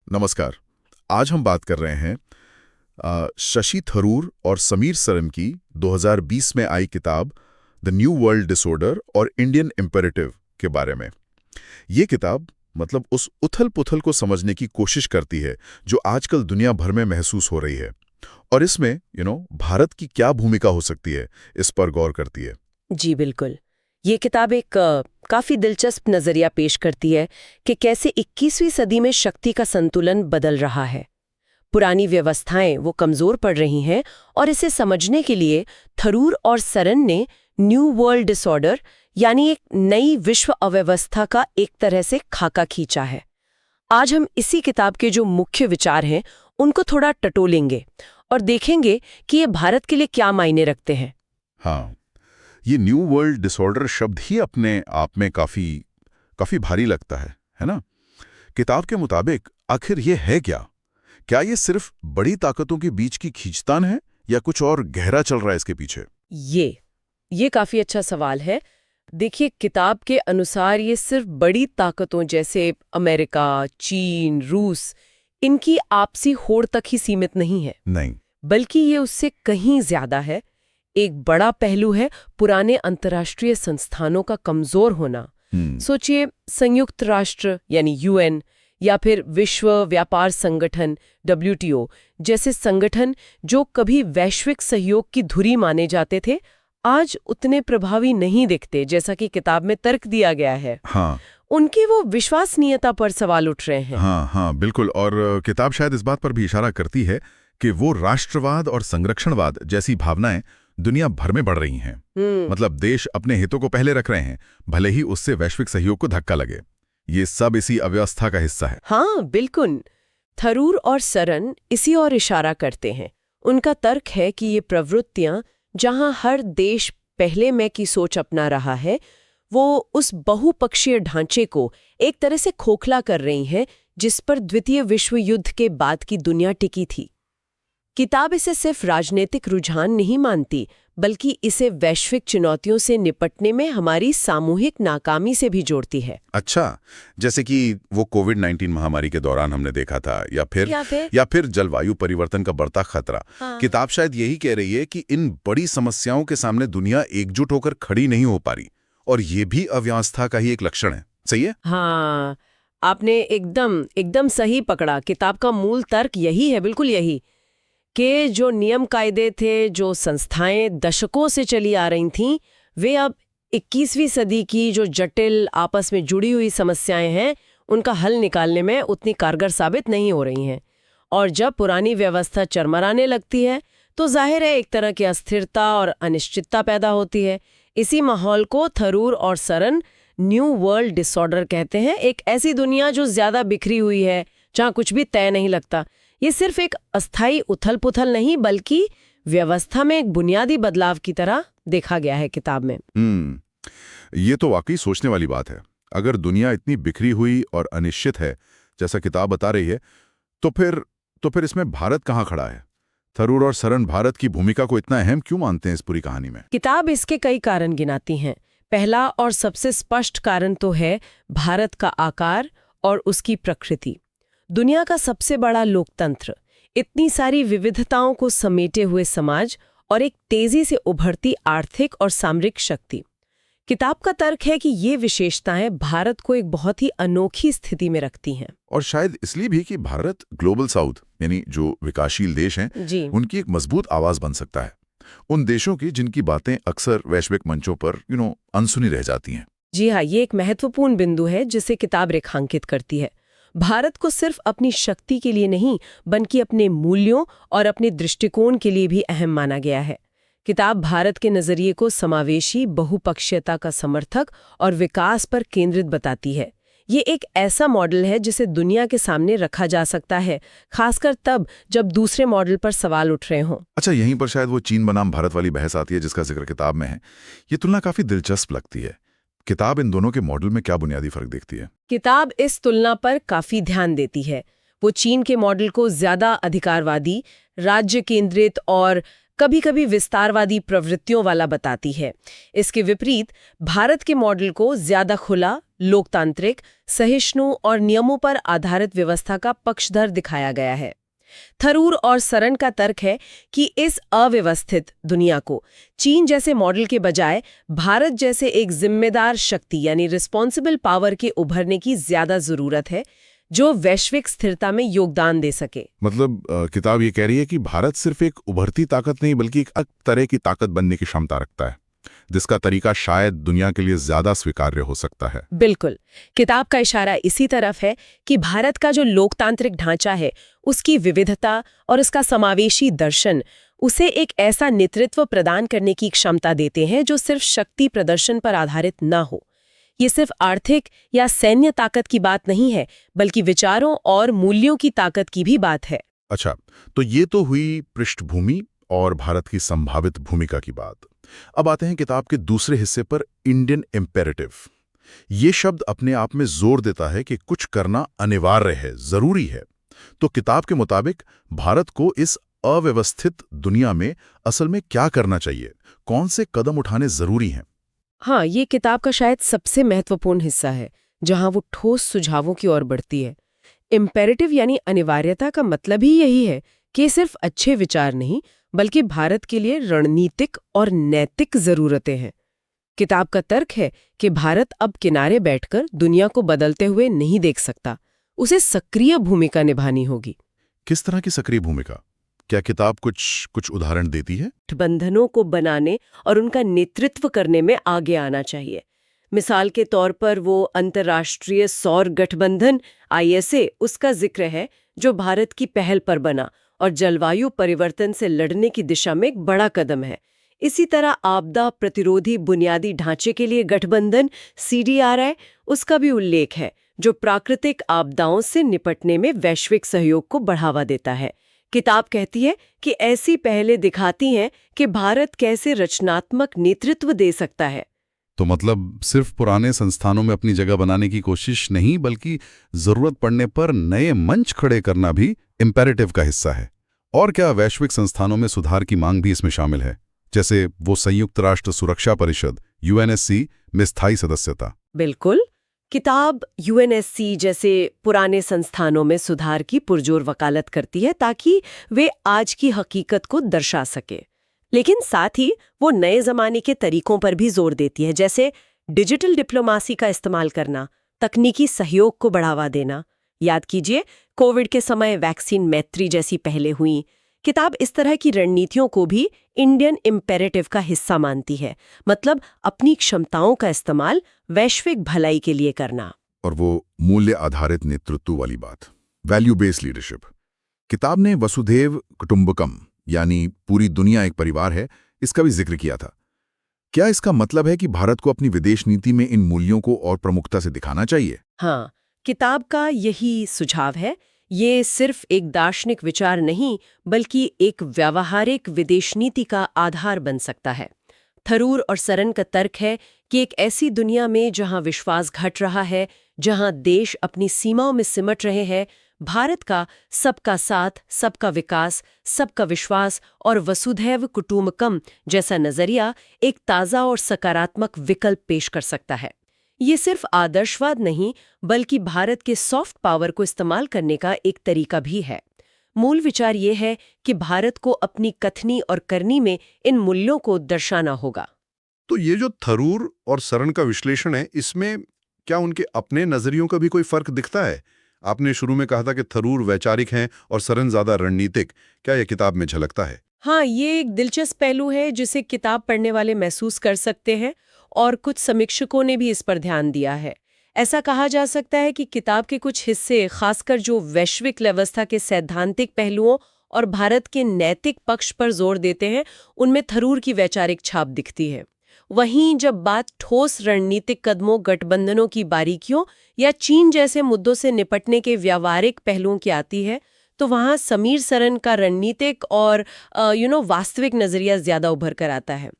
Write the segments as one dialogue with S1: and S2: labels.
S1: नमस्कार। आज हम बात कर रहे हैं शशि थरूर और समीर सरन की 2020 में आई किताब द न्यू वर्ल्ड डिसऑर्डर और इंडियन इम्पेरेटिव के बारे में। ये किताब मतलब उस उथल-पुथल को समझने की कोशिश करती है जो आजकल दुनिया भर में महसूस हो रही है, और इसमें भारत की क्या भूमिका हो सकती है, इस पर गौर करती है।
S2: जी बिल्कुल। ये किताब एक काफी दिलचस्प नजरिया पेश करती है कि कैसे 21वीं सदी में शक्ति का संतुलन बदल रहा है। पुरानी व्यवस्थाएं वो कमजोर पड़ रही हैं, और इसे समझने के लिए थरूर और सरन ने न्यू वर्ल्ड डिसऑर्डर यानी एक नई विश्व अव्यवस्था का एक तरह से खाका खींचा है। आज हम इसी किताब के जो मुख्य विचार हैं उनको थोड़ा टटोलेंगे और देखेंगे कि ये भारत के लिए क्या मायने रखते हैं।
S1: हाँ, ये न्यू वर्ल्ड डिसऑर्डर शब्द ही अपने आप में काफी भारी लगता है ना? किताब के मुताबिक आखिर ये है क्या? क्या ये सिर्फ बड़ी ताकतों के बीच की खींचतान है या कुछ और गहरा चल रहा है इसके पीछे?
S2: ये काफी अच्छा सवाल है। देखिए, किताब के अनुसार ये सिर्फ बड़ी ताकतों जैसे अमेरिका, चीन, रूस, इनकी आपसी होड़ तक ही सीमित नहीं है।
S1: नहीं,
S2: बल्कि ये उससे कहीं ज्यादा है। एक बड़ा पहलू है पुराने अंतर्राष्ट्रीय संस्थानों का कमजोर होना। सोचिए, संयुक्त राष्ट्र यानी यूएन या फिर विश्व व्यापार संगठन WTO जैसे संगठन जो कभी वैश्विक सहयोग की धुरी माने जाते थे, आज उतने प्रभावी नहीं दिखते जैसा कि किताब में तर्क दिया गया है।
S1: हाँ,
S2: उनकी वो विश्वसनीयता पर सवाल उठ रहे हैं।
S1: हाँ, बिल्कुल। और किताब शायद इस बात पर भी इशारा करती है कि वो राष्ट्रवाद और संरक्षणवाद जैसी भावनाएं दुनिया भर में बढ़ रही हैं। मतलब देश अपने हितों को पहले रख रहे हैं, भले ही उससे वैश्विक सहयोग को धक्का लगे। ये सब इसी अव्यवस्था का हिस्सा है।
S2: हाँ बिल्कुल। थरूर और सरन इसी और इशारा करते हैं। उनका तर्क है कि ये प्रवृत्तियां, जहां हर देश पहले मैं की सोच अपना रहा है, वो उस बहुपक्षीय ढांचे को एक तरह से खोखला कर रही हैं जिस पर द्वितीय विश्व युद्ध के बाद की दुनिया टिकी थी। किताब इसे सिर्फ राजनीतिक रुझान नहीं मानती, बल्कि इसे वैश्विक चुनौतियों से निपटने में हमारी सामूहिक नाकामी से भी जोड़ती है।
S1: अच्छा, जैसे कि वो कोविड-19 महामारी के दौरान हमने देखा था, या फिर जलवायु परिवर्तन का बढ़ता खतरा।
S2: हाँ।
S1: किताब शायद यही कह रही है कि इन बड़ी समस्याओं के सामने दुनिया एकजुट होकर खड़ी नहीं हो पा रही, और ये भी अव्यवस्था का ही एक लक्षण है। सही है?
S2: हाँ, आपने एकदम सही पकड़ा। किताब का मूल तर्क यही है, बिल्कुल यही, कि जो नियम कायदे थे, जो संस्थाएं दशकों से चली आ रही थीं, वे अब 21वीं सदी की जो जटिल आपस में जुड़ी हुई समस्याएं हैं, उनका हल निकालने में उतनी कारगर साबित नहीं हो रही हैं। और जब पुरानी व्यवस्था चरमराने लगती है, तो जाहिर है एक तरह की अस्थिरता और अनिश्चितता पैदा होती है। इसी माहौल को थरूर और सरन न्यू वर्ल्ड डिसऑर्डर कहते हैं। एक ऐसी दुनिया जो ज्यादा बिखरी हुई है, जहां कुछ भी तय नहीं लगता। ये सिर्फ एक अस्थायी उथल-पुथल नहीं, बल्कि व्यवस्था में एक बुनियादी बदलाव की तरह देखा गया है किताब में।
S1: ये तो वाकई सोचने वाली बात है। अगर दुनिया इतनी बिखरी हुई और अनिश्चित है, जैसा किताब बता रही है, तो फिर इसमें भारत कहाँ खड़ा है? थरूर और सरन भारत की भूमिका को इतना अहम क्यों मानते हैं इस पूरी कहानी में?
S2: किताब इसके कई कारण गिनाती हैं। पहला और सबसे स्पष्ट कारण तो है भारत का आकार और उसकी प्रकृति। दुनिया का सबसे बड़ा लोकतंत्र, इतनी सारी विविधताओं को समेटे हुए समाज और एक तेजी से उभरती आर्थिक और सामरिक शक्ति। किताब का तर्क है कि ये विशेषताएं भारत को एक बहुत ही अनोखी स्थिति में रखती हैं।
S1: और शायद इसलिए भी कि भारत ग्लोबल साउथ यानी जो विकासशील देश हैं, उनकी एक मजबूत आवाज बन सकता है। उन देशों की जिनकी बातें अक्सर वैश्विक मंचों पर अनसुनी रह जाती हैं।
S2: जी हाँ, ये एक महत्वपूर्ण बिंदु है जिसे किताब रेखांकित करती है। भारत को सिर्फ अपनी शक्ति के लिए नहीं, बल्कि अपने मूल्यों और अपने दृष्टिकोण के लिए भी अहम माना गया है। किताब भारत के नजरिए को समावेशी, बहुपक्षीयता का समर्थक और विकास पर केंद्रित बताती है। ये एक ऐसा मॉडल है जिसे दुनिया के सामने रखा जा सकता है, खासकर तब जब दूसरे मॉडल पर सवाल उठ रहे हों।
S1: अच्छा, यहीं पर शायद वो चीन बनाम भारत वाली बहस आती है जिसका जिक्र किताब में है। ये तुलना काफी दिलचस्प लगती है। किताब इन दोनों के मॉडल में क्या बुनियादी फर्क देखती है?
S2: किताब इस तुलना पर काफी ध्यान देती है। वो चीन के मॉडल को ज्यादा अधिकारवादी, राज्य केंद्रित और कभी कभी विस्तारवादी प्रवृत्तियों वाला बताती है। इसके विपरीत भारत के मॉडल को ज्यादा खुला, लोकतांत्रिक, सहिष्णु और नियमों पर आधारित व्यवस्था का पक्षधर दिखाया गया है। थरूर और सरन का तर्क है कि इस अव्यवस्थित दुनिया को चीन जैसे मॉडल के बजाय भारत जैसे एक जिम्मेदार शक्ति यानी रिस्पॉन्सिबल पावर के उभरने की ज्यादा जरूरत है, जो वैश्विक स्थिरता में योगदान दे सके।
S3: मतलब किताब ये कह रही है कि भारत सिर्फ एक उभरती ताकत नहीं बल्कि एक अलग तरह की ताकत बनने की क्षमता रखता है, जिसका तरीका शायद दुनिया के लिए ज्यादा स्वीकार्य हो सकता है।
S2: बिल्कुल, किताब का इशारा इसी तरफ है कि भारत का जो लोकतांत्रिक ढांचा है, उसकी विविधता और उसका समावेशी दर्शन उसे एक ऐसा नेतृत्व प्रदान करने की क्षमता देते हैं जो सिर्फ शक्ति प्रदर्शन पर आधारित न हो। ये सिर्फ आर्थिक या सैन्य ताकत की बात नहीं है, बल्कि विचारों और मूल्यों की ताकत की भी बात है।
S3: अच्छा, तो ये तो हुई पृष्ठभूमि और भारत की संभावित भूमिका की बात। अब आते हैं किताब के दूसरे हिस्से पर, इंडियन इम्पेरेटिव। ये शब्द अपने आप में जोर देता है कि कुछ करना अनिवार्य है, जरूरी है। तो किताब के मुताबिक भारत को इस अव्यवस्थित दुनिया में असल में क्या करना चाहिए, कौन से कदम उठाने जरूरी हैं?
S2: हाँ, ये किताब का शायद सबसे महत्वपूर्ण हिस्सा है, जहां वो ठोस सुझावों की ओर बढ़ती है। इम्पेरेटिव यानी अनिवार्यता का मतलब ही यही है कि सिर्फ अच्छे विचार नहीं, बल्कि भारत के लिए रणनीतिक और नैतिक जरूरतें हैं। किताब का तर्क है कि भारत अब किनारे बैठकर दुनिया को बदलते हुए नहीं देख सकता, उसे सक्रिय भूमिका निभानी होगी।
S3: किस तरह की सक्रिय भूमिका? क्या किताब कुछ उदाहरण देती है?
S2: गठबंधनों को बनाने और उनका नेतृत्व करने में आगे आना चाहिए। मिसाल के तौर पर वो अंतर्राष्ट्रीय सौर गठबंधन ISA, उसका जिक्र है, जो भारत की पहल पर बना और जलवायु परिवर्तन से लड़ने की दिशा में एक बड़ा कदम है। इसी तरह आपदा प्रतिरोधी बुनियादी ढांचे के लिए गठबंधन CDRI, उसका भी उल्लेख है, जो प्राकृतिक आपदाओं से निपटने में वैश्विक सहयोग को बढ़ावा देता है। किताब कहती है कि ऐसी पहलें दिखाती हैं कि भारत कैसे रचनात्मक नेतृत्व दे सकता है।
S3: तो मतलब सिर्फ पुराने संस्थानों में अपनी जगह बनाने की कोशिश नहीं, बल्कि जरूरत पड़ने पर नए मंच खड़े करना भी इम्पेरेटिव का हिस्सा है। और क्या वैश्विक संस्थानों में सुधार की मांग भी इसमें शामिल है, जैसे वो संयुक्त राष्ट्र सुरक्षा परिषद UNSC में स्थायी सदस्यता?
S2: बिल्कुल, किताब UNSC जैसे पुराने संस्थानों में सुधार की पुरजोर वकालत करती है ताकि वे आज की हकीकत को दर्शा सके। लेकिन साथ ही वो नए जमाने के तरीकों पर भी जोर देती है, जैसे डिजिटल डिप्लोमेसी का इस्तेमाल करना, तकनीकी सहयोग को बढ़ावा देना। याद कीजिए, कोविड के समय वैक्सीन मैत्री जैसी पहलें हुई। किताब इस तरह की रणनीतियों को भी इंडियन इम्पेरेटिव का हिस्सा मानती है, मतलब अपनी क्षमताओं का इस्तेमाल वैश्विक भलाई के लिए करना।
S3: और वो मूल्य आधारित नेतृत्व वाली बात, वैल्यू बेस्ड लीडरशिप। किताब ने वसुधैव कुटुंबकम यानी पूरी दुनिया एक परिवार है, इसका भी जिक्र किया था। क्या इसका मतलब है कि भारत को अपनी विदेश नीति में इन मूल्यों को और प्रमुखता से दिखाना चाहिए?
S2: हाँ, किताब का यही सुझाव है। ये सिर्फ एक दार्शनिक विचार नहीं, बल्कि एक व्यावहारिक विदेश नीति का आधार बन सकता है। थरूर और सरन का तर्क है कि एक ऐसी दुनिया में जहां विश्वास घट रहा है, जहां देश अपनी सीमाओं में सिमट रहे हैं, भारत का सबका साथ, सबका विकास, सबका विश्वास और वसुधैव कुटुंबकम जैसा नजरिया एक ताज़ा और सकारात्मक विकल्प पेश कर सकता है। ये सिर्फ आदर्शवाद नहीं, बल्कि भारत के सॉफ्ट पावर को इस्तेमाल करने का एक तरीका भी है। मूल विचार ये है कि भारत को अपनी कथनी और करनी में इन मूल्यों को दर्शाना होगा।
S4: तो ये जो थरूर और सरन का विश्लेषण है, इसमें क्या उनके अपने नजरियों का भी कोई फर्क दिखता है? आपने शुरू में कहा था कि थरूर वैचारिक हैं और सरन ज्यादा रणनीतिक। क्या यह किताब में झलकता है?
S2: हाँ, ये एक दिलचस्प पहलू है जिसे किताब पढ़ने वाले महसूस कर सकते हैं, और कुछ समीक्षकों ने भी इस पर ध्यान दिया है। ऐसा कहा जा सकता है कि किताब के कुछ हिस्से, खासकर जो वैश्विक व्यवस्था के सैद्धांतिक पहलुओं और भारत के नैतिक पक्ष पर जोर देते हैं, उनमें थरूर की वैचारिक छाप दिखती है। वहीं जब बात ठोस रणनीतिक कदमों, गठबंधनों की बारीकियों या चीन जैसे मुद्दों से निपटने के व्यावहारिक पहलुओं की आती है, तो वहाँ समीर सरन का रणनीतिक और वास्तविक नजरिया ज्यादा उभर कर आता है।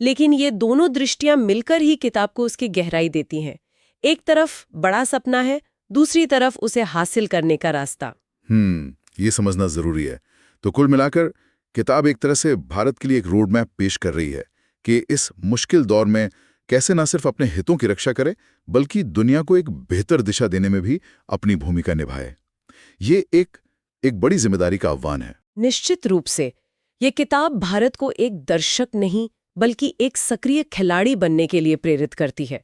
S2: लेकिन ये दोनों दृष्टियां मिलकर ही किताब को उसकी गहराई देती हैं। एक तरफ बड़ा सपना है, दूसरी तरफ उसे हासिल करने का रास्ता।
S3: ये समझना जरूरी है। तो कुल मिलाकर किताब एक तरह से भारत के लिए एक रोड मैप पेश कर रही है कि इस मुश्किल दौर में कैसे न सिर्फ अपने हितों की रक्षा करे, बल्कि दुनिया को एक बेहतर दिशा देने में भी अपनी भूमिका निभाए। ये एक बड़ी जिम्मेदारी का आह्वान है।
S2: निश्चित रूप से ये किताब भारत को एक दर्शक नहीं बल्कि एक सक्रिय खिलाड़ी बनने के लिए प्रेरित करती है।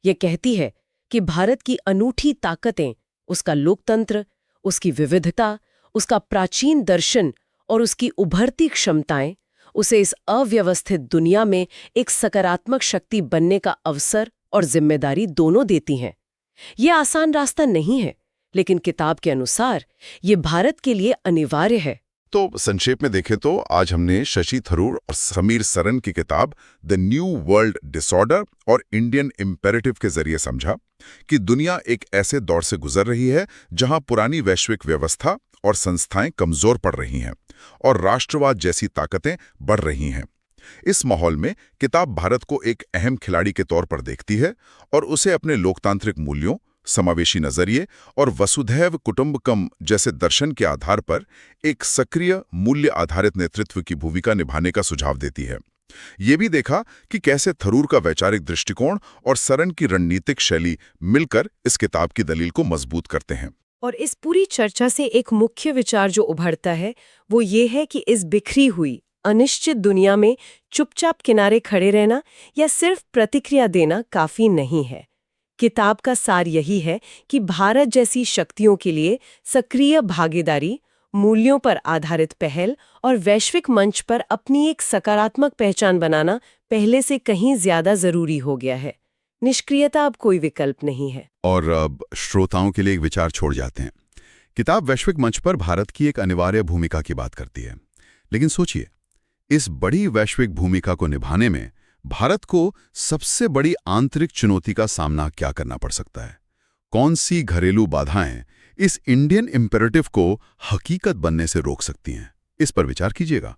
S2: ये कहती है कि भारत की अनूठी ताकतें, उसका लोकतंत्र, उसकी विविधता, उसका प्राचीन दर्शन और उसकी उभरती क्षमताएं उसे इस अव्यवस्थित दुनिया में एक सकारात्मक शक्ति बनने का अवसर और जिम्मेदारी दोनों देती हैं। ये आसान रास्ता नहीं है, लेकिन किताब के अनुसार ये भारत के लिए अनिवार्य है।
S3: तो संक्षेप में देखें तो आज हमने शशि थरूर और समीर सरन की किताब द न्यू वर्ल्ड डिसऑर्डर और इंडियन इम्पेरेटिव के जरिए समझा कि दुनिया एक ऐसे दौर से गुजर रही है जहां पुरानी वैश्विक व्यवस्था और संस्थाएं कमजोर पड़ रही हैं और राष्ट्रवाद जैसी ताकतें बढ़ रही हैं। इस माहौल में किताब भारत को एक अहम खिलाड़ी के तौर पर देखती है और उसे अपने लोकतांत्रिक मूल्यों, समावेशी नजरिए और वसुधैव कुटुंबकम जैसे दर्शन के आधार पर एक सक्रिय मूल्य आधारित नेतृत्व की भूमिका निभाने का सुझाव देती है। ये भी देखा कि कैसे थरूर का वैचारिक दृष्टिकोण और सरन की रणनीतिक शैली मिलकर इस किताब की दलील को मजबूत करते हैं।
S2: और इस पूरी चर्चा से एक मुख्य विचार जो उभरता है वो ये है कि इस बिखरी हुई अनिश्चित दुनिया में चुपचाप किनारे खड़े रहना या सिर्फ प्रतिक्रिया देना काफी नहीं है। किताब का सार यही है कि भारत जैसी शक्तियों के लिए सक्रिय भागीदारी, मूल्यों पर आधारित पहल और वैश्विक मंच पर अपनी एक सकारात्मक पहचान बनाना पहले से कहीं ज्यादा जरूरी हो गया है। निष्क्रियता अब कोई विकल्प नहीं है।
S4: और अब श्रोताओं के लिए एक विचार छोड़ जाते हैं। किताब वैश्विक मंच पर भारत की एक अनिवार्य भूमिका की बात करती है, लेकिन सोचिए, इस बड़ी वैश्विक भूमिका को निभाने में भारत को सबसे बड़ी आंतरिक चुनौती का सामना क्या करना पड़ सकता है? कौन सी घरेलू बाधाएं इस इंडियन इम्पेरेटिव को हकीकत बनने से रोक सकती हैं? इस पर विचार कीजिएगा।